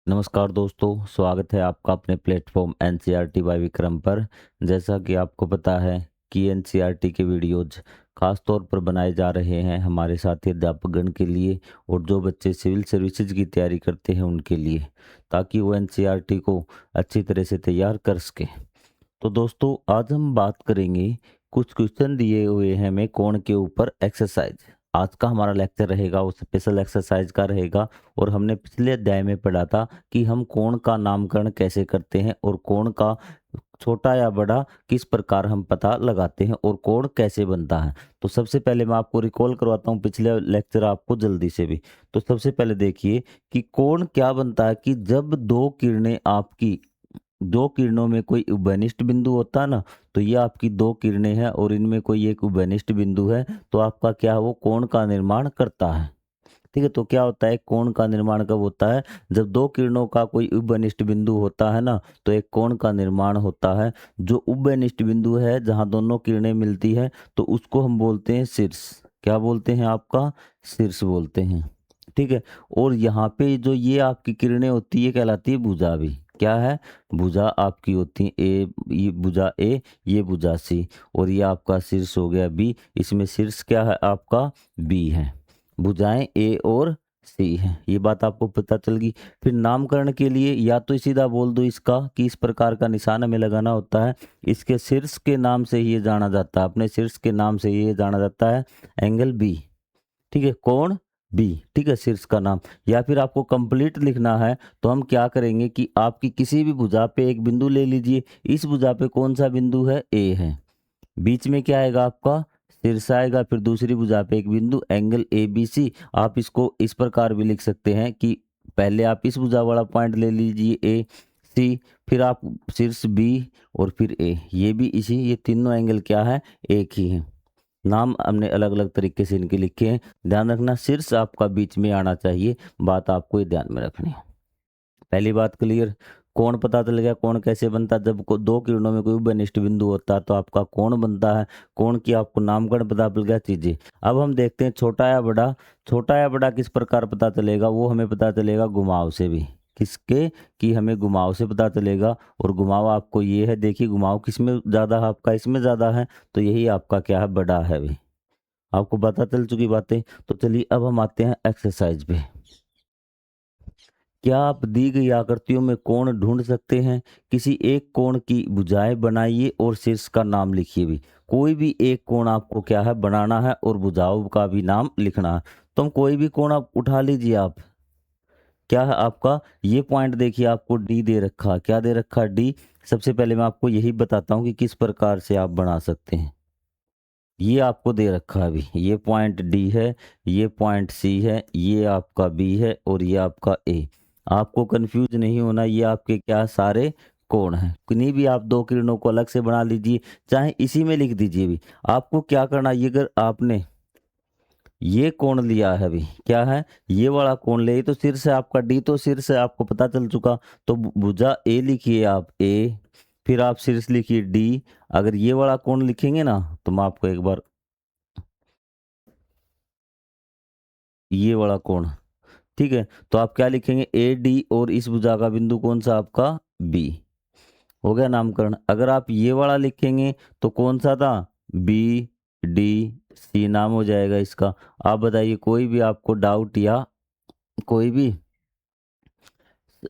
नमस्कार दोस्तों, स्वागत है आपका अपने प्लेटफॉर्म एनसीईआरटी बाय विक्रम पर। जैसा कि आपको पता है कि एनसीईआरटी के वीडियोज खास तौर पर बनाए जा रहे हैं हमारे साथी अध्यापकगण के लिए और जो बच्चे सिविल सर्विसेज की तैयारी करते हैं उनके लिए, ताकि वो एनसीईआरटी को अच्छी तरह से तैयार कर सके। तो दोस्तों, आज हम बात करेंगे, कुछ क्वेश्चन दिए हुए हैं हमें कोण के ऊपर एक्सरसाइज। आज का हमारा लेक्चर रहेगा वो स्पेशल एक्सरसाइज का रहेगा। और हमने पिछले अध्याय में पढ़ा था कि हम कोण का नामकरण कैसे करते हैं और कोण का छोटा या बड़ा किस प्रकार हम पता लगाते हैं और कोण कैसे बनता है। तो सबसे पहले मैं आपको रिकॉल करवाता हूँ पिछले लेक्चर आपको जल्दी से भी। तो सबसे पहले देखिए कि कोण क्या बनता है कि जब दो किरणों में कोई उभयनिष्ठ बिंदु होता है ना, तो ये आपकी दो किरणें हैं और इनमें कोई एक उभयनिष्ठ बिंदु है, तो आपका क्या है, वो कोण का निर्माण करता है। ठीक है, तो क्या होता है, कोण का निर्माण कब होता है? जब दो किरणों का कोई उभयनिष्ठ बिंदु होता है ना, तो एक कोण का निर्माण होता है। जो उभयनिष्ठ बिंदु है जहां दोनों किरणें मिलती है, तो उसको हम बोलते हैं शीर्ष। क्या बोलते हैं? आपका शीर्ष बोलते हैं। ठीक है। और यहाँ पे जो ये आपकी किरणें होती है कहलाती है भुजा भी। क्या है? भुजा आपकी होती है ए, ये भुजा ए, ये भुजा सी, और ये आपका शीर्ष हो गया बी। इसमें शीर्ष क्या है? आपका बी है। भुजाएं ए और सी है। ये बात आपको पता चल गई। फिर नामकरण के लिए या तो सीधा बोल दो इसका कि इस प्रकार का निशान हमें लगाना होता है। इसके शीर्ष के नाम से ये जाना जाता है, अपने शीर्ष के नाम से ये जाना जाता है एंगल बी। ठीक है, कोण बी। ठीक है, शीर्ष का नाम। या फिर आपको कंप्लीट लिखना है तो हम क्या करेंगे कि आपकी किसी भी भुजा पे एक बिंदु ले लीजिए। इस भुजा पे कौन सा बिंदु है? ए है। बीच में क्या आएगा? आपका शीर्ष आएगा। फिर दूसरी भुजा पे एक बिंदु, एंगल ए बी सी। आप इसको इस प्रकार भी लिख सकते हैं कि पहले आप इस भुजा वाला पॉइंट ले लीजिए ए सी, फिर आप शीर्ष बी और फिर ए, ये भी इसी, ये तीनों एंगल क्या है? एक ही है। नाम हमने अलग अलग तरीके से इनके लिखे हैं। ध्यान रखना, शीर्ष आपका बीच में आना चाहिए। बात आपको ये ध्यान में रखनी है। पहली बात क्लियर। कोण पता चल गया। कोण कैसे बनता है? जब दो किरणों में कोई उभयनिष्ठ बिंदु होता है तो आपका कोण बनता है। कोण की आपको नामकरण पता चल गया चीजें। अब हम देखते हैं छोटा या बड़ा। छोटा या बड़ा किस प्रकार पता चलेगा? वो हमें पता चलेगा घुमाव से भी। किसके? कि हमें घुमाव से पता चलेगा। और घुमाव आपको ये है, देखिए घुमाव किसमें ज्यादा है? आपका इसमें ज्यादा है, तो यही आपका क्या है? बड़ा है भी। आपको पता चल चुकी बातें। तो चलिए अब हम आते हैं एक्सरसाइज पे। क्या आप दी गई आकृतियों में कोण ढूंढ सकते हैं? किसी एक कोण की भुजाएं बनाइए और शीर्ष का नाम लिखिए भी। कोई भी एक कोण आपको क्या है? बनाना है और भुजाओं का भी नाम लिखना है। तो हम कोई भी कोण आप उठा लीजिए। आप क्या है आपका? ये पॉइंट देखिए, आपको डी दे रखा। क्या दे रखा? डी। सबसे पहले मैं आपको यही बताता हूँ कि किस प्रकार से आप बना सकते हैं। ये आपको दे रखा है अभी, ये पॉइंट डी है, ये पॉइंट सी है, ये आपका बी है और ये आपका ए। आपको कंफ्यूज नहीं होना, ये आपके क्या सारे कोण हैं। किन्हीं भी आप दो किरणों को अलग से बना लीजिए, चाहे इसी में लिख दीजिए भी। आपको क्या करना, ये अगर आपने ये कोण लिया है अभी, क्या है? ये वाला कोण ले, तो सिर से आपका डी, तो सिर से आपको पता चल चुका। तो भुजा ए लिखिए आप ए, फिर आप शीर्ष लिखिए डी। अगर ये वाला कोण लिखेंगे ना, तो मैं आपको एक बार, ये वाला कोण, ठीक है, तो आप क्या लिखेंगे? ए डी, और इस भुजा का बिंदु कौन सा? आपका बी। हो गया नामकरण। अगर आप ये वाला लिखेंगे तो कौन सा था? बी डी सी नाम हो जाएगा इसका। आप बताइए, कोई भी आपको डाउट या कोई भी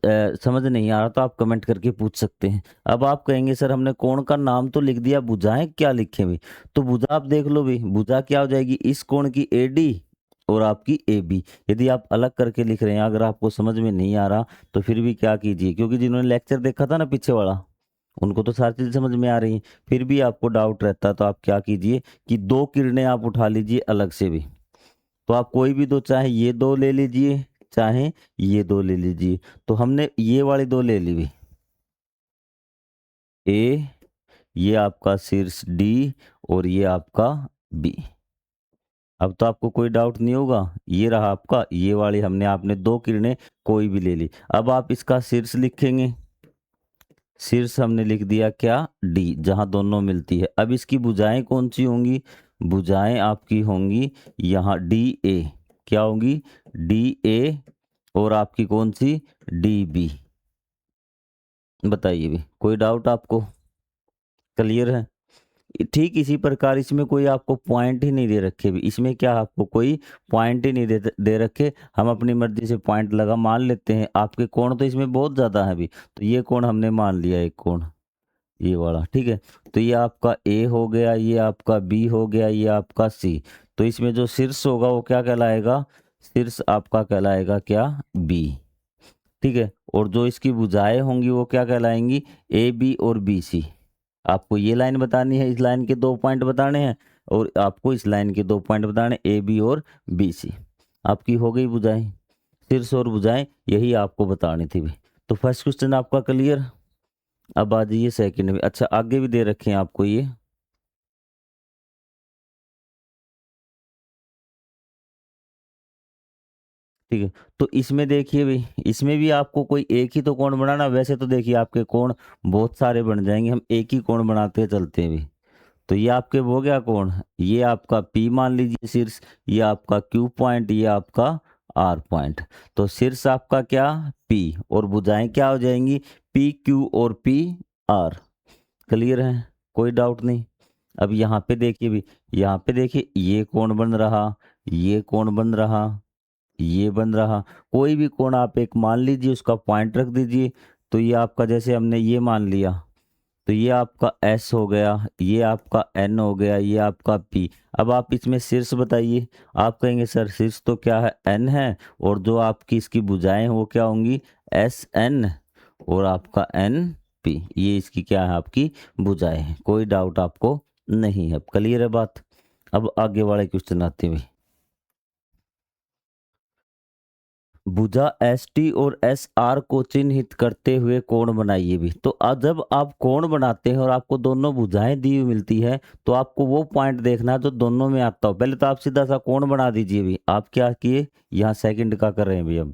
समझ नहीं आ रहा तो आप कमेंट करके पूछ सकते हैं। अब आप कहेंगे सर हमने कोण का नाम तो लिख दिया, भुजाएं क्या लिखें भी? तो भुजा आप देख लो भी, भुजा क्या हो जाएगी? इस कोण की ए डी और आपकी ए बी। यदि आप अलग करके लिख रहे हैं, अगर आपको समझ में नहीं आ रहा, तो फिर भी क्या कीजिए, क्योंकि जिन्होंने लेक्चर देखा था ना पीछे वाला, उनको तो सारी चीज समझ में आ रही है। फिर भी आपको डाउट रहता है तो आप क्या कीजिए कि दो किरणें आप उठा लीजिए अलग से भी। तो आप कोई भी दो, चाहे ये दो ले लीजिए, चाहे ये दो ले लीजिए। तो हमने ये वाली दो ले ली भी, ए, ये आपका शीर्ष डी और ये आपका बी। अब तो आपको कोई डाउट नहीं होगा। ये रहा आपका, ये वाली हमने आपने दो किरणें कोई भी ले ली। अब आप इसका शीर्ष लिखेंगे। शीर्ष हमने लिख दिया क्या? डी, जहां दोनों मिलती है। अब इसकी भुजाएं कौन सी होंगी? भुजाएं आपकी होंगी यहाँ डी ए। क्या होंगी? डी ए और आपकी कौन सी डी बी। बताइए भी, कोई डाउट आपको? क्लियर है? ठीक इसी प्रकार इसमें कोई आपको पॉइंट ही नहीं दे रखे भी, इसमें क्या आपको कोई पॉइंट ही नहीं दे रखे, हम अपनी मर्जी से पॉइंट लगा मान लेते हैं। आपके कोण तो इसमें बहुत ज़्यादा है भी, तो ये कोण हमने मान लिया एक कोण, ये वाला, ठीक है। तो ये आपका ए हो गया, ये आपका बी हो गया, ये आपका सी। तो इसमें जो शीर्ष होगा वो क्या कहलाएगा? शीर्ष आपका कहलाएगा क्या? बी, ठीक है। और जो इसकी भुजाएं होंगी वो क्या कहलाएंगी? ए बी और बी सी। आपको ये लाइन बतानी है, इस लाइन के 2 पॉइंट बताने हैं, और आपको इस लाइन के 2 पॉइंट बताने, ए बी और बी सी। आपकी हो गई भुजाएं, शीर्ष और भुजाएं, यही आपको बतानी थी भी। तो फर्स्ट क्वेश्चन आपका क्लियर। अब आ जाइए सेकंड में। अच्छा, आगे भी दे रखे हैं आपको ये, ठीक है। तो इसमें देखिए भाई, इसमें भी आपको कोई एक ही तो कोण बनाना। वैसे तो देखिए आपके कोण बहुत सारे बन जाएंगे, हम एक ही कोण बनाते चलते हैं भी। तो ये आपके हो गया कौन, ये आपका P मान लीजिए शीर्ष, ये आपका Q पॉइंट, ये आपका R पॉइंट। तो शीर्ष आपका क्या? P, और भुजाएं क्या हो जाएंगी? P Q और P R। क्लियर है? कोई डाउट नहीं। अब यहाँ पे देखिए भी, यहाँ पे देखिए ये कौन बन रहा, ये कौन बन रहा, ये बन रहा। कोई भी कोण आप एक मान लीजिए, उसका पॉइंट रख दीजिए। तो ये आपका, जैसे हमने ये मान लिया, तो ये आपका S हो गया, ये आपका N हो गया, ये आपका P। अब आप इसमें शीर्ष बताइए। आप कहेंगे सर शीर्ष तो क्या है? N है, और जो आपकी इसकी भुजाएं हैं वो क्या होंगी? SN, और आपका NP। ये इसकी क्या है? आपकी भुजाएं हैं। कोई डाउट आपको नहीं है? अब क्लियर है बात? अब आगे वाले क्वेश्चन आते हैं। भुजा एस टी और एस आर को चिन्हित करते हुए कोण बनाइए भी। तो जब आप कोण बनाते हैं और आपको दोनों भुजाएं दी हुई मिलती है, तो आपको वो पॉइंट देखना है जो दोनों में आता हो। पहले तो आप सीधा सा कोण बना दीजिए भी। आप क्या किए, यहाँ सेकंड का कर रहे हैं भी। अब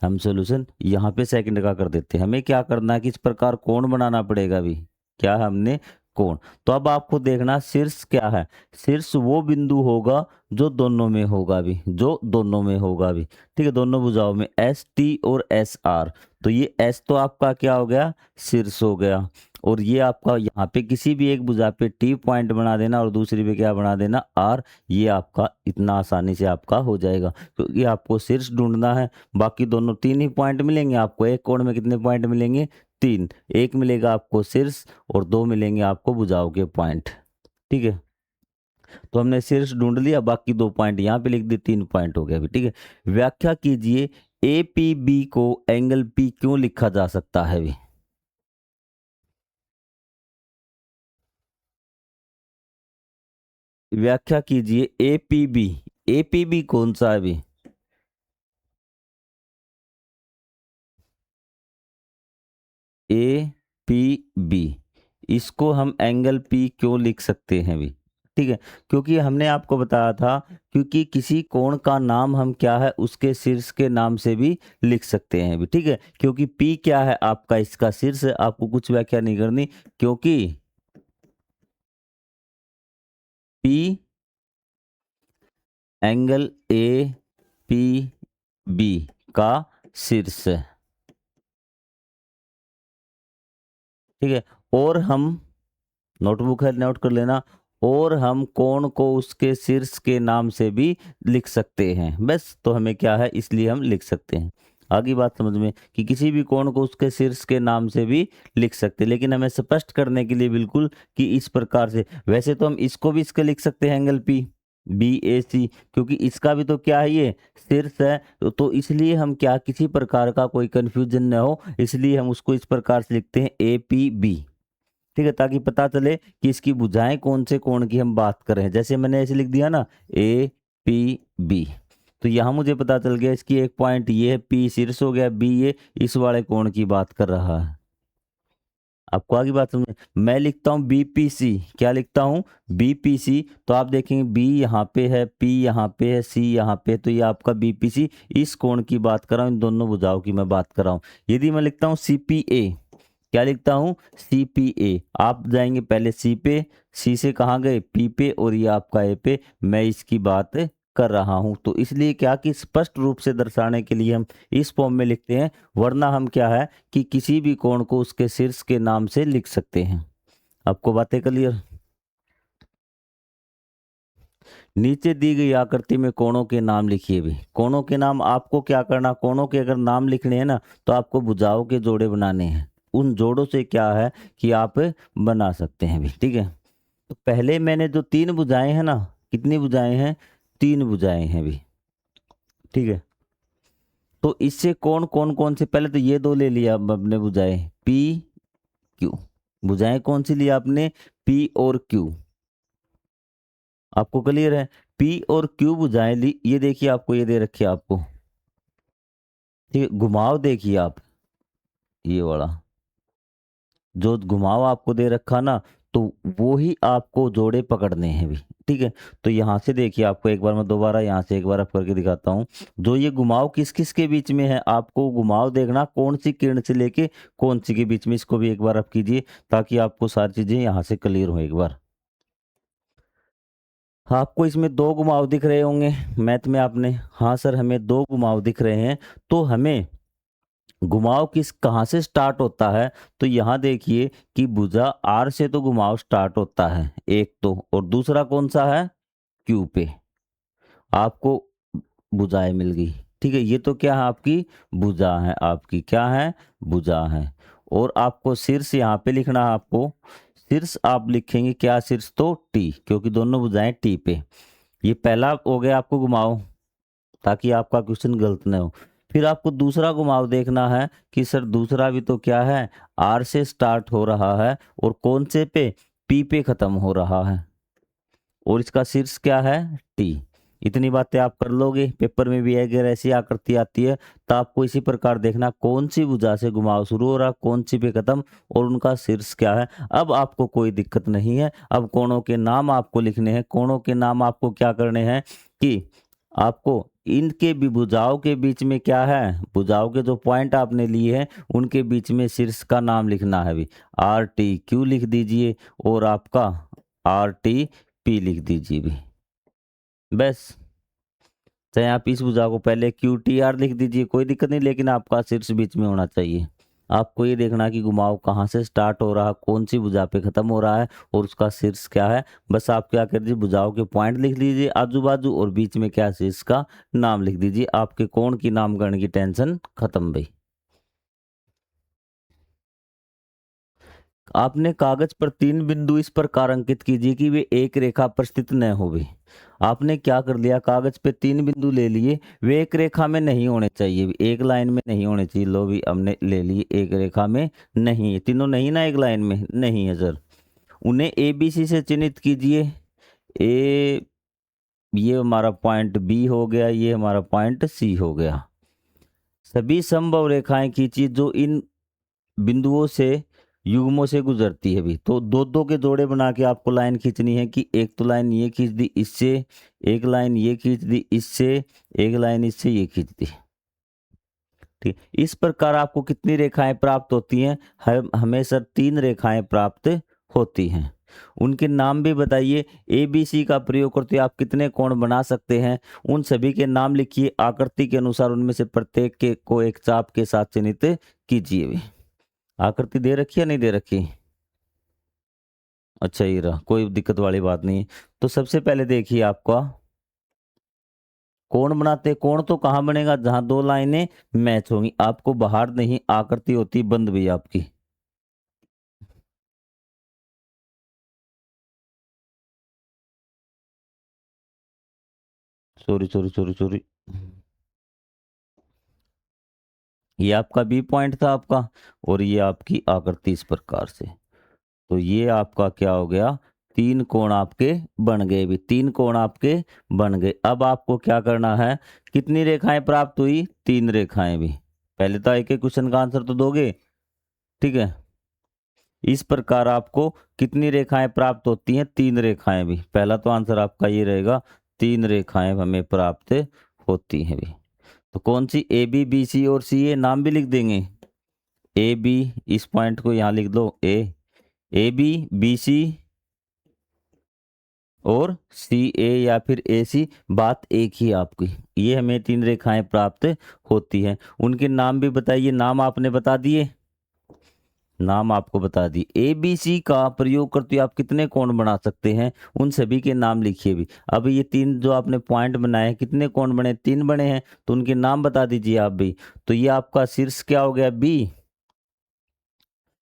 हम सोल्यूशन यहाँ पे सेकंड का कर देते हैं। हमें क्या करना है, किस प्रकार कोण बनाना पड़ेगा भी। क्या है हमने? कोण। तो अब आपको देखना शीर्ष क्या है। शीर्ष वो बिंदु होगा जो दोनों में होगा भी, जो दोनों में होगा भी, ठीक है। दोनों भुजाओं में एस टी और एस आर। तो ये एस तो आपका क्या हो गया? शीर्ष हो गया। और ये आपका यहाँ पे किसी भी एक भुजा पे टी पॉइंट बना देना, और दूसरी पे क्या बना देना? आर। ये आपका इतना आसानी से आपका हो जाएगा, क्योंकि आपको शीर्ष ढूंढना है। बाकी दोनों 3 ही पॉइंट मिलेंगे आपको। एक कोण में कितने पॉइंट मिलेंगे? 3। एक मिलेगा आपको शीर्ष, और 2 मिलेंगे आपको भुजाओं के पॉइंट, ठीक है। तो हमने शीर्ष ढूंढ लिया, बाकी 2 पॉइंट यहाँ पे लिख दिए, 3 पॉइंट हो गया अभी, ठीक है। व्याख्या कीजिए, ए पी बी को एंगल पी क्यों लिखा जा सकता है भी। व्याख्या कीजिए, A P B. A P B कौन सा है भी? ए पी बी, इसको हम एंगल पी क्यों लिख सकते हैं भी, ठीक है। क्योंकि हमने आपको बताया था, क्योंकि किसी कोण का नाम हम क्या है, उसके शीर्ष के नाम से भी लिख सकते हैं भी, ठीक है। क्योंकि पी क्या है आपका, इसका शीर्ष है। आपको कुछ व्याख्या नहीं करनी, क्योंकि P angle A P B का शीर्ष है, ठीक है। और हम, नोटबुक है नोट कर लेना, और हम कोण को उसके शीर्ष के नाम से भी लिख सकते हैं। बस, तो हमें क्या है, इसलिए हम लिख सकते हैं। आगे बात समझ में, कि किसी भी कोण को उसके शीर्ष के नाम से भी लिख सकते हैं, लेकिन हमें स्पष्ट करने के लिए बिल्कुल कि इस प्रकार से। वैसे तो हम इसको भी इसके लिख सकते हैं, एंगल पी बी ए सी, क्योंकि इसका भी तो क्या है, ये शीर्ष है। तो इसलिए हम क्या, किसी प्रकार का कोई कंफ्यूजन न हो, इसलिए हम उसको इस प्रकार से लिखते हैं, ए पी बी, ठीक है। ताकि पता चले कि इसकी भुजाएं कौन से कोण की हम बात कर रहे हैं। जैसे मैंने ऐसे लिख दिया ना, ए पी बी, तो यहाँ मुझे पता चल गया इसकी एक पॉइंट ये है, पी शीर्ष हो गया, बी ये इस वाले कोण की बात कर रहा है। आपको आगे बात समझ में? मैं लिखता हूँ बीपीसी। क्या लिखता हूँ? बीपीसी। तो आप देखेंगे बी यहाँ पे है, पी यहाँ पे है, सी यहाँ पे, तो ये आपका बीपीसी। इस कोण की बात कर रहा हूँ, इन दोनों भुजाओं की मैं बात कर रहा हूँ। यदि मैं लिखता हूँ सीपीए, क्या लिखता हूँ? सीपीए। आप जाएंगे पहले सी पे, सी से कहाँ गए? पी पे, और ये आपका ए पे। मैं इसकी बात कर रहा हूं। तो इसलिए क्या कि स्पष्ट रूप से दर्शाने के लिए हम इस फॉर्म में लिखते हैं, वरना हम क्या है कि किसी भी कोण को उसके शीर्ष के नाम से लिख सकते हैं। आपको बातें क्लियर? नीचे दी गई आकृति में कोणों के नाम लिखिए भी। कोणों के नाम आपको क्या करना, कोणों के अगर नाम लिखने हैं ना तो आपको भुजाओं के जोड़े बनाने हैं। उन जोड़ों से क्या है कि आप बना सकते हैं भी। ठीक है, तो पहले मैंने जो 3 भुजाएं हैं ना, कितनी भुजाएं हैं? 3 भुजाएं हैं भी। ठीक है, तो इससे कौन से, पहले तो ये 2 ले लिया अब अपने भुजाएं, पी क्यू। भुजाएं कौन सी ली आपने? पी और क्यू। आपको क्लियर है? पी और क्यू भुजाएं ली। ये देखिए आपको ये दे रखी है आपको। ठीक है, घुमाव देखिए आप, ये वाला जो घुमाव आपको दे रखा ना, तो वो ही आपको जोड़े पकड़ने हैं भी। ठीक है, तो यहाँ से देखिए आपको एक बार मैं दोबारा यहाँ से एक बार आप करके दिखाता हूँ। जो ये घुमाव किस किस के बीच में है, आपको घुमाव देखना कौन सी किरण से लेके कौन सी के बीच में, इसको भी एक बार आप कीजिए ताकि आपको सारी चीजें यहाँ से क्लियर हो एक बार। आपको इसमें 2 घुमाव दिख रहे होंगे मैथ में आपने। हाँ सर, हमें 2 घुमाव दिख रहे हैं। तो हमें घुमाव किस कहाँ से स्टार्ट होता है? तो यहाँ देखिए कि भुजा आर से तो घुमाव स्टार्ट होता है एक तो, और दूसरा कौन सा है? क्यू पे। आपको भुजाएं मिल गई। ठीक है, ये तो क्या है? आपकी भुजा है, आपकी क्या है? भुजा है। और आपको शीर्ष यहाँ पे लिखना है। आपको शीर्ष आप लिखेंगे क्या? शीर्ष तो टी, क्योंकि दोनों भुजाएं टी पे। ये पहला हो गया आपको घुमाव, ताकि आपका क्वेश्चन गलत न हो। फिर आपको दूसरा घुमाव देखना है कि सर दूसरा भी तो क्या है? आर से स्टार्ट हो रहा है और कौन से पे? पी पे खत्म हो रहा है, और इसका शीर्ष क्या है? टी। इतनी बातें आप कर लोगे, पेपर में भी अगर ऐसी आकृति आती है तो आपको इसी प्रकार देखना कौन सी भुजा से घुमाव शुरू हो रहा, कौन सी पे खत्म, और उनका शीर्ष क्या है। अब आपको कोई दिक्कत नहीं है। अब कोणों के नाम आपको लिखने हैं। कोणों के नाम आपको क्या करने हैं कि आपको इनके भी भुजाओं के बीच में क्या है, भुजाओं के जो पॉइंट आपने लिए हैं उनके बीच में शीर्ष का नाम लिखना है भी। आर टी क्यू लिख दीजिए और आपका आर टी पी लिख दीजिए भी, बस। चाहे आप इस भुजा को पहले क्यू टी आर लिख दीजिए, कोई दिक्कत नहीं, लेकिन आपका शीर्ष बीच में होना चाहिए। आपको ये देखना कि घुमाव कहाँ से स्टार्ट हो रहा है, कौन सी भुजा पे खत्म हो रहा है, और उसका शीर्ष क्या है। बस आप क्या कर दीजिए, भुजाओं के पॉइंट लिख लीजिए आजू बाजू, और बीच में क्या शीर्ष का नाम लिख दीजिए। आपके कोण की नामकरण की टेंशन खत्म भाई। आपने कागज पर 3 बिंदु इस प्रकार अंकित कीजिए कि वे एक रेखा पर स्थित न होवे। आपने क्या कर लिया, कागज पे 3 बिंदु ले लिए, वे एक रेखा में नहीं होने चाहिए, एक लाइन में नहीं होने चाहिए। लो भी हमने ले लिए, एक रेखा में नहीं है, तीनों नहीं ना एक लाइन में नहीं है सर। उन्हें ए बी सी से चिन्हित कीजिए। ए, ये हमारा पॉइंट बी हो गया, ये हमारा पॉइंट सी हो गया। सभी संभव रेखाएं खींचिए जो इन बिंदुओं से युग्मों से गुजरती है भी। तो 2-2 के जोड़े बना के आपको लाइन खींचनी है कि एक तो लाइन ये खींच दी इससे, एक लाइन ये खींच दी इससे, एक लाइन इससे ये खींच दी। ठीक, इस प्रकार आपको कितनी रेखाएं प्राप्त होती हैं? हमेशा 3 रेखाएं प्राप्त होती हैं। उनके नाम भी बताइए। ए बी सी का प्रयोग करते आप कितने कोण बना सकते हैं, उन सभी के नाम लिखिए। आकृति के अनुसार उनमें से प्रत्येक के को एक चाप के साथ चिन्हित कीजिए भी। आकृति दे रखी है नहीं दे रखी? अच्छा, ये रहा, कोई दिक्कत वाली बात नहीं। तो सबसे पहले देखिए आपका कोण बनाते। कोण तो कहाँ बनेगा? जहां 2 लाइनें मैच होंगी। आपको बाहर नहीं, आकृति होती बंद भी आपकी। सॉरी सॉरी सॉरी सॉरी, ये आपका बी पॉइंट था आपका, और ये आपकी आकृति इस प्रकार से। तो ये आपका क्या हो गया? 3 कोण आपके बन गए भी, 3 कोण आपके बन गए। अब आपको क्या करना है? कितनी रेखाएं प्राप्त हुई? 3 रेखाएं भी। पहले तो एक एक क्वेश्चन का आंसर तो दोगे, ठीक है। इस प्रकार आपको कितनी रेखाएं प्राप्त होती हैं? 3 रेखाएं भी। पहला तो आंसर आपका ये रहेगा, 3 रेखाएं हमें प्राप्त होती हैं भी। तो कौन सी? ए बी बी सी और सी। ए नाम भी लिख देंगे। ए बी, इस पॉइंट को यहाँ लिख दो, ए बी बी सी और सी ए या फिर ए सी, बात एक ही आपकी। ये हमें 3 रेखाएं प्राप्त होती हैं। उनके नाम भी बताइए। नाम आपने बता दिए, नाम आपको बता दी। ए बी सी का प्रयोग करते हुए आप कितने कोण बना सकते हैं, उन सभी के नाम लिखिए भी। अब ये 3 जो आपने पॉइंट बनाए, कितने कोण बने, 3 बने हैं, तो उनके नाम बता दीजिए आप भी। तो ये आपका शीर्ष क्या हो गया, बी।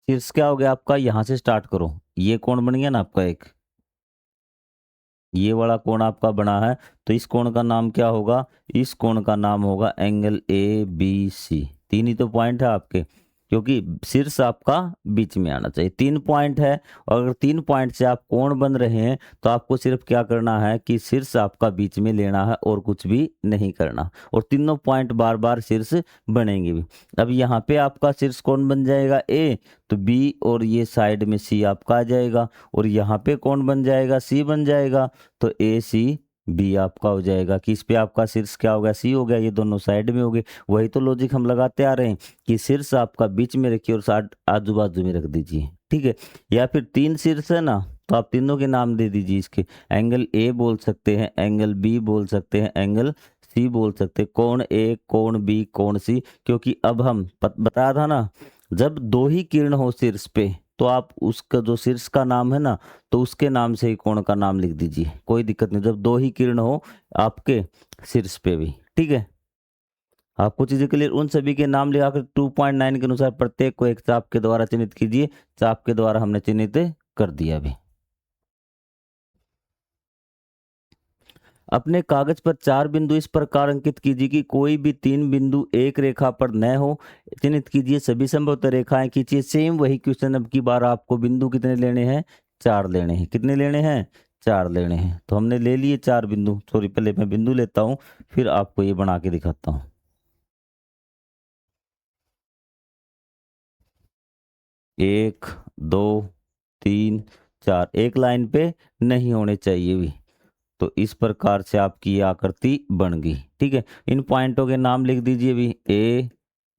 शीर्ष क्या हो गया आपका, यहाँ से स्टार्ट करो। ये कोण बन गया ना आपका एक, ये वाला कोण आपका बना है। तो इस कोण का नाम क्या होगा, इस कोण का नाम होगा एंगल ए बी सी। 3 ही तो पॉइंट है आपके, क्योंकि शीर्ष आपका बीच में आना चाहिए। 3 पॉइंट है, और अगर 3 पॉइंट से आप कोण बन रहे हैं तो आपको सिर्फ क्या करना है कि शीर्ष आपका बीच में लेना है, और कुछ भी नहीं करना। और तीनों पॉइंट बार बार शीर्ष बनेंगे भी। अब यहाँ पे आपका शीर्ष कौन बन जाएगा, ए, तो बी, और ये साइड में सी आपका आ जाएगा। और यहाँ पे कौन बन जाएगा, सी बन जाएगा। तो ए सी बी आपका हो जाएगा। कि इस पे आपका शीर्ष क्या हो गया, सी हो गया। ये दोनों साइड में हो गए। वही तो लॉजिक हम लगाते आ रहे हैं कि शीर्ष आपका बीच में रखिए और साइड आजू बाजू में रख दीजिए, ठीक है। या फिर 3 शीर्ष है ना, तो आप तीनों के नाम दे दीजिए इसके। एंगल ए बोल सकते हैं, एंगल बी बोल सकते हैं, एंगल सी बोल सकते हैं। कोण ए, कोण बी, कोण सी। क्योंकि अब हम बताया था ना, जब 2 ही किरण हो शीर्ष पे, तो आप उसका जो शीर्ष का नाम है ना, तो उसके नाम से ही कोण का नाम लिख दीजिए, कोई दिक्कत नहीं। जब 2 ही किरण हो आपके शीर्ष पे भी, ठीक है। आपको चीजें क्लियर, उन सभी के नाम लिखाकर 2.9 के अनुसार प्रत्येक को एक चाप के द्वारा चिन्हित कीजिए। चाप के द्वारा हमने चिन्हित कर दिया अभी। अपने कागज पर 4 बिंदु इस प्रकार अंकित कीजिए कि कोई भी 3 बिंदु एक रेखा पर न हो। चिन्हित कीजिए सभी संभवतः रेखाएं खींचिए। सेम वही क्वेश्चन, अब की बार आपको बिंदु कितने लेने हैं, 4 लेने हैं। कितने लेने हैं, 4 लेने हैं। तो हमने ले लिए 4 बिंदु। सॉरी, पहले मैं बिंदु लेता हूं, फिर आपको ये बना के दिखाता हूं। 1 2 3 4, एक लाइन पे नहीं होने चाहिए भी। तो इस प्रकार से आपकी ये आकृति बन गई, ठीक है। इन पॉइंटों के नाम लिख दीजिए भी, ए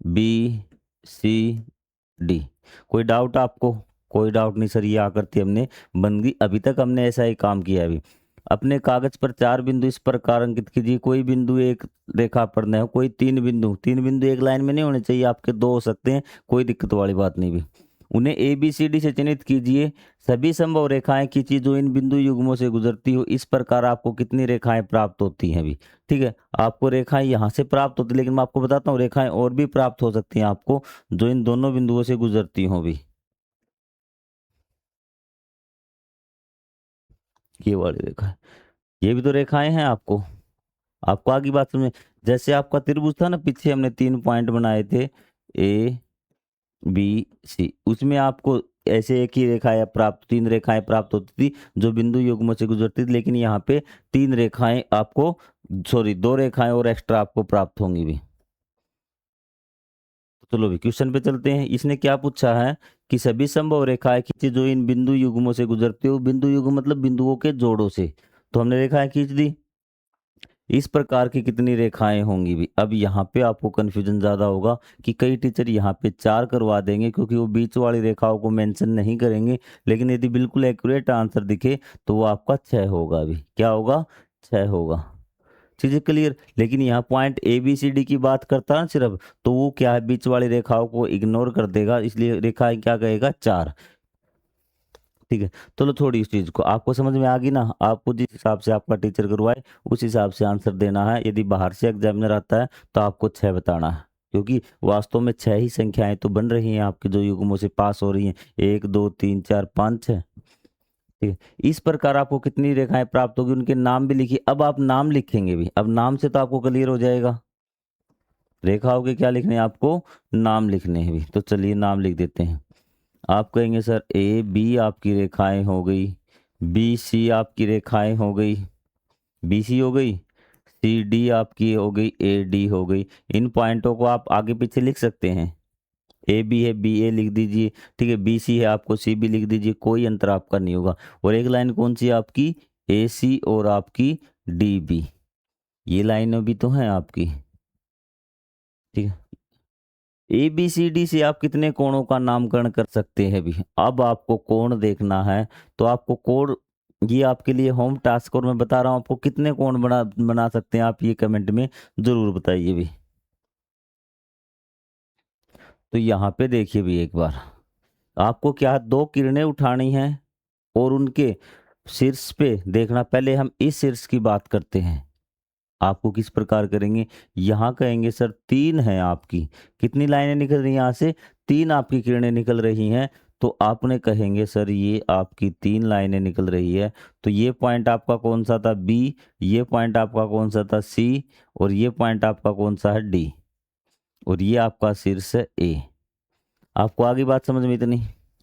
बी सी डी। कोई डाउट आपको, कोई डाउट नहीं सर, ये आकृति हमने बन गई। अभी तक हमने ऐसा ही काम किया। अभी अपने कागज पर 4 बिंदु इस प्रकार अंकित कीजिए। कोई बिंदु एक रेखा पर न हो। कोई 3 बिंदु, 3 बिंदु एक लाइन में नहीं होने चाहिए, आपके 2 हो सकते हैं, कोई दिक्कत वाली बात नहीं भी। उन्हें ए बी सी डी से चिन्हित कीजिए। सभी संभव रेखाएं खींची जो इन बिंदु युग्मों से गुजरती हो। इस प्रकार आपको कितनी रेखाएं प्राप्त होती हैं भी, ठीक है। आपको रेखाएं यहाँ से प्राप्त होती, लेकिन मैं आपको बताता हूँ रेखाएं और भी प्राप्त हो सकती हैं आपको, जो इन दोनों बिंदुओं से गुजरती हों भी। ये वाली रेखा, ये भी तो रेखाएं हैं आपको। आपको आगे बात समझ में, जैसे आपका त्रिभुज था ना, पीछे हमने 3 पॉइंट बनाए थे, ए बी सी, उसमें आपको ऐसे एक ही रेखाएं प्राप्त, 3 रेखाएं प्राप्त होती थी जो बिंदु युग्मों से गुजरती थी। लेकिन यहाँ पे 3 रेखाएं आपको, सॉरी 2 रेखाएं और एक्स्ट्रा आपको प्राप्त होंगी भी। चलो भी क्वेश्चन पे चलते हैं। इसने क्या पूछा है कि सभी संभव रेखाएं खींची जो इन बिंदु युग्मों से गुजरती हो। बिंदु युग्म मतलब बिंदुओं के जोड़ों से। तो हमने रेखाएं खींच दी। इस प्रकार की कितनी रेखाएं होंगी भी। अब यहाँ पे आपको कंफ्यूजन ज्यादा होगा कि कई टीचर यहाँ पे 4 करवा देंगे, क्योंकि वो बीच वाली रेखाओं को मेंशन नहीं करेंगे। लेकिन यदि बिल्कुल एक्यूरेट आंसर दिखे तो वो आपका 6 होगा भी। क्या होगा, 6 होगा। चीजें क्लियर। लेकिन यहाँ point A B C D की बात करता है ना सिर्फ, तो वो क्या है, बीच वाली रेखाओं को इग्नोर कर देगा, इसलिए रेखाएं क्या कहेगा, 4, ठीक है। चलो थोड़ी इस चीज को आपको समझ में आ गई ना। आपको जिस हिसाब से आपका टीचर करवाए उस हिसाब से आंसर देना है। यदि बाहर से एग्जामिनर आता है तो आपको 6 बताना है, क्योंकि वास्तव में 6 ही संख्याएं तो बन रही हैं आपकी जो युग्मों से पास हो रही हैं। 1 2 3 4 5 6, ठीक है। इस प्रकार आपको कितनी रेखाएं प्राप्त होगी, उनके नाम भी लिखिए। अब आप नाम लिखेंगे भी। अब नाम से तो आपको क्लियर हो जाएगा। रेखाओं के क्या लिखने हैं आपको, नाम लिखने हैं भी। तो चलिए नाम लिख देते हैं। आप कहेंगे सर ए बी आपकी रेखाएं हो गई, बी सी आपकी रेखाएं हो गई, बी सी हो गई, सी डी आपकी हो गई, ए डी हो गई। इन पॉइंटों को आप आगे पीछे लिख सकते हैं। ए बी है, बी ए लिख दीजिए, ठीक है। बी सी है, आपको सी बी लिख दीजिए, कोई अंतर आपका नहीं होगा। और एक लाइन कौन सी है आपकी, ए सी और आपकी डी बी, ये लाइनें भी तो हैं आपकी, ठीक है। ए बी सी डी से आप कितने कोणों का नामकरण कर सकते हैं भी। अब आपको कोण देखना है, तो आपको कोण ये आपके लिए होम टास्क, और मैं बता रहा हूँ आपको कितने कोण बना सकते हैं आप, ये कमेंट में ज़रूर बताइए भी। तो यहाँ पे देखिए भी एक बार, आपको क्या 2 किरणें उठानी हैं और उनके शीर्ष पे देखना। पहले हम इस शीर्ष की बात करते हैं। आपको किस प्रकार करेंगे, यहाँ कहेंगे सर 3 है आपकी, कितनी लाइनें निकल रही हैं यहाँ से, 3 आपकी किरणें निकल रही हैं। तो आपने कहेंगे सर ये आपकी 3 लाइनें निकल रही है, तो ये पॉइंट आपका कौन सा था, बी, ये पॉइंट आपका कौन सा था, सी, और ये पॉइंट आपका कौन सा है, डी, और ये आपका शीर्ष है ए। आपको आगे बात समझ में इतनी,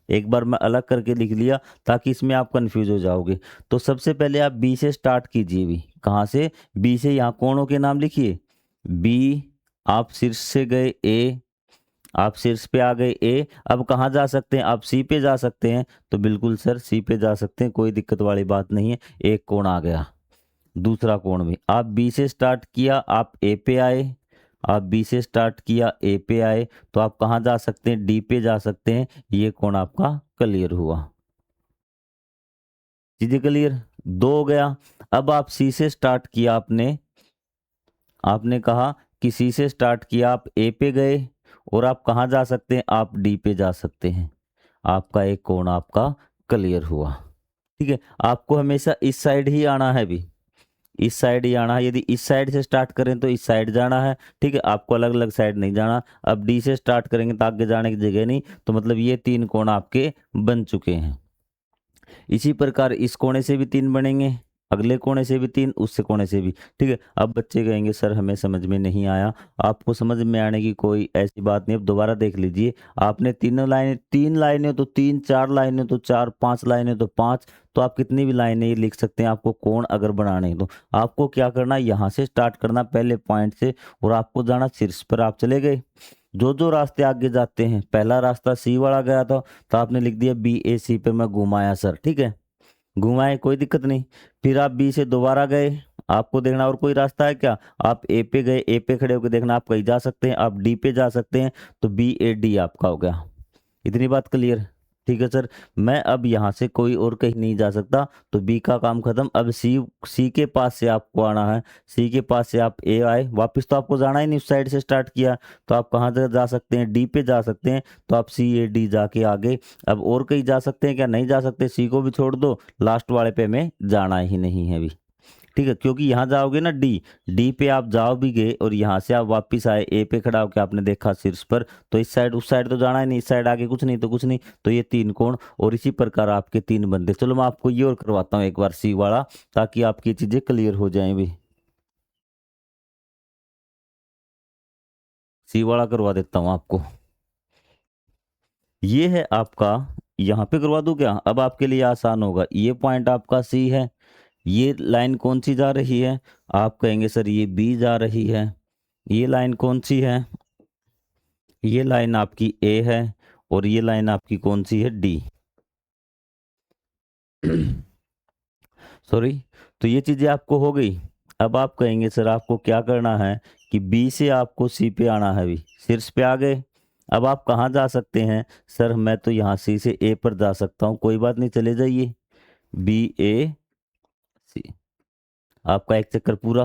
एक बार मैं अलग करके लिख लिया ताकि इसमें आप कंफ्यूज हो जाओगे। तो सबसे पहले आप बी से स्टार्ट कीजिए भी, कहाँ से, बी से, यहाँ कोणों के नाम लिखिए, बी, आप शीर्ष से गए ए, आप शीर्ष पे आ गए ए, अब कहाँ जा सकते हैं, आप सी पे जा सकते हैं। तो बिल्कुल सर सी पे जा सकते हैं, कोई दिक्कत वाली बात नहीं है, एक कोण आ गया। दूसरा कोण भी आप बी से स्टार्ट किया, आप ए पे आए, आप बी से स्टार्ट किया ए पे आए, तो आप कहाँ जा सकते हैं, डी पे जा सकते हैं। ये कोण आपका क्लियर हुआ। चीजें क्लियर, 2 हो गया। अब आप सी से स्टार्ट किया, आपने कहा कि सी से स्टार्ट किया, आप ए पे गए, और आप कहाँ जा सकते हैं, आप डी पे जा सकते हैं। आपका एक कोण आपका क्लियर हुआ। ठीक है, आपको हमेशा इस साइड ही आना है भी, इस साइड ही आना है। यदि इस साइड से स्टार्ट करें तो इस साइड जाना है। ठीक है, आपको अलग अलग साइड नहीं जाना। अब डी से स्टार्ट करेंगे तो आगे जाने की जगह नहीं, तो मतलब ये 3 कोण आपके बन चुके हैं। इसी प्रकार इस कोने से भी 3 बनेंगे, अगले कोने से भी 3, उससे कोने से भी। ठीक है, अब बच्चे कहेंगे सर हमें समझ में नहीं आया। आपको समझ में आने की कोई ऐसी बात नहीं, अब दोबारा देख लीजिए। आपने तीनों लाइनें, 3 लाइनें तो 3, 4 लाइनें तो 4, 5 लाइनें तो 5, तो आप कितनी भी लाइनें ये लिख सकते हैं। आपको कोण अगर बनाने हैं तो आपको क्या करना है, यहाँ से स्टार्ट करना पहले पॉइंट से, और आपको जाना शीर्ष पर। आप चले गए, जो जो रास्ते आगे जाते हैं, पहला रास्ता सी वाला गया था, तो आपने लिख दिया बी ए सी पे मैं घुमाया सर। ठीक है, घुमाए, कोई दिक्कत नहीं। फिर आप बी से दोबारा गए, आपको देखना और कोई रास्ता है क्या, आप ए पे गए, ए पे खड़े होकर देखना आप कहीं जा सकते हैं, आप डी पे जा सकते हैं, तो बी ए डी आपका हो गया। इतनी बात क्लियर, ठीक है सर। मैं अब यहाँ से कोई और कहीं नहीं जा सकता, तो बी का काम खत्म। अब सी के पास से आपको आना है, सी के पास से आप ए आए, वापस तो आपको जाना ही नहीं, उस साइड से स्टार्ट किया, तो आप कहाँ जा सकते हैं, डी पे जा सकते हैं, तो आप सी ए डी जाके आगे। अब और कहीं जा सकते हैं क्या, नहीं जा सकते, सी को भी छोड़ दो, लास्ट वाले पे हमें जाना ही नहीं है अभी। ठीक है, क्योंकि यहाँ जाओगे ना डी, डी पे आप जाओ भी गए और यहाँ से आप वापस आए ए पे खड़ा होकर आपने देखा शीर्ष पर, तो इस साइड उस साइड तो जाना ही नहीं, इस साइड आगे कुछ नहीं तो कुछ नहीं, तो ये 3 कोण, और इसी प्रकार आपके 3 बंदे। चलो मैं आपको ये और करवाता हूँ एक बार सी वाला, ताकि आपकी चीजें क्लियर हो जाएं भी। सी वाला करवा देता हूँ आपको, ये है आपका, यहाँ पे करवा दूं क्या, अब आपके लिए आसान होगा। ये पॉइंट आपका सी है, ये लाइन कौन सी जा रही है, आप कहेंगे सर ये बी जा रही है। ये लाइन कौन सी है, ये लाइन आपकी ए है, और ये लाइन आपकी कौन सी है, डी। सॉरी, तो ये चीजें आपको हो गई। अब आप कहेंगे सर आपको क्या करना है, कि बी से आपको सी पे आना है, भी शीर्ष पे आ गए। अब आप कहाँ जा सकते हैं, सर मैं तो यहाँ सी से ए पर जा सकता हूँ, कोई बात नहीं, चले जाइए, बी ए सी, आपका एक चक्कर पूरा।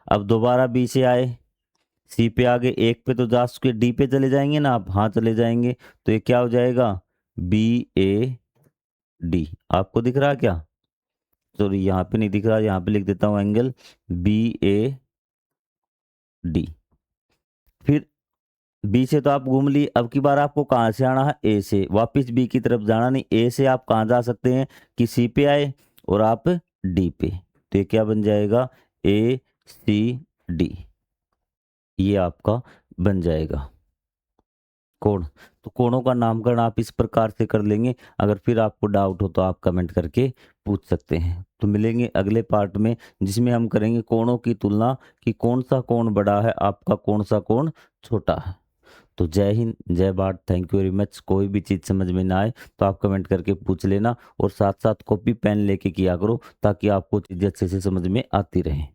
अब दोबारा बी से आए, सी पे आगे, एक पे तो जा चुके, डी पे चले जाएंगे ना आप, हाँ चले जाएंगे, तो ये क्या हो जाएगा, बी ए डी। आपको दिख रहा है क्या, सॉरी यहाँ पे नहीं दिख रहा, यहाँ पे लिख देता हूँ एंगल बी ए डी। फिर बी से तो आप घूम ली, अब की बार आपको कहाँ से आना है, ए से, वापस बी की तरफ जाना नहीं, ए से आप कहाँ जा सकते हैं, कि सी पे आए और आप डी पे, तो ये क्या बन जाएगा, ए सी डी, ये आपका बन जाएगा कोण। तो कोणों का नामकरण आप इस प्रकार से कर लेंगे। अगर फिर आपको डाउट हो तो आप कमेंट करके पूछ सकते हैं। तो मिलेंगे अगले पार्ट में, जिसमें हम करेंगे कोणों की तुलना, कि कौन सा कोण बड़ा है आपका, कौन सा कोण छोटा है। तो जय हिंद, जय Bharat, thank you very much. कोई भी चीज़ समझ में ना आए तो आप कमेंट करके पूछ लेना, और साथ साथ कॉपी पेन लेके किया करो, ताकि आपको चीज़ें अच्छे से समझ में आती रहें।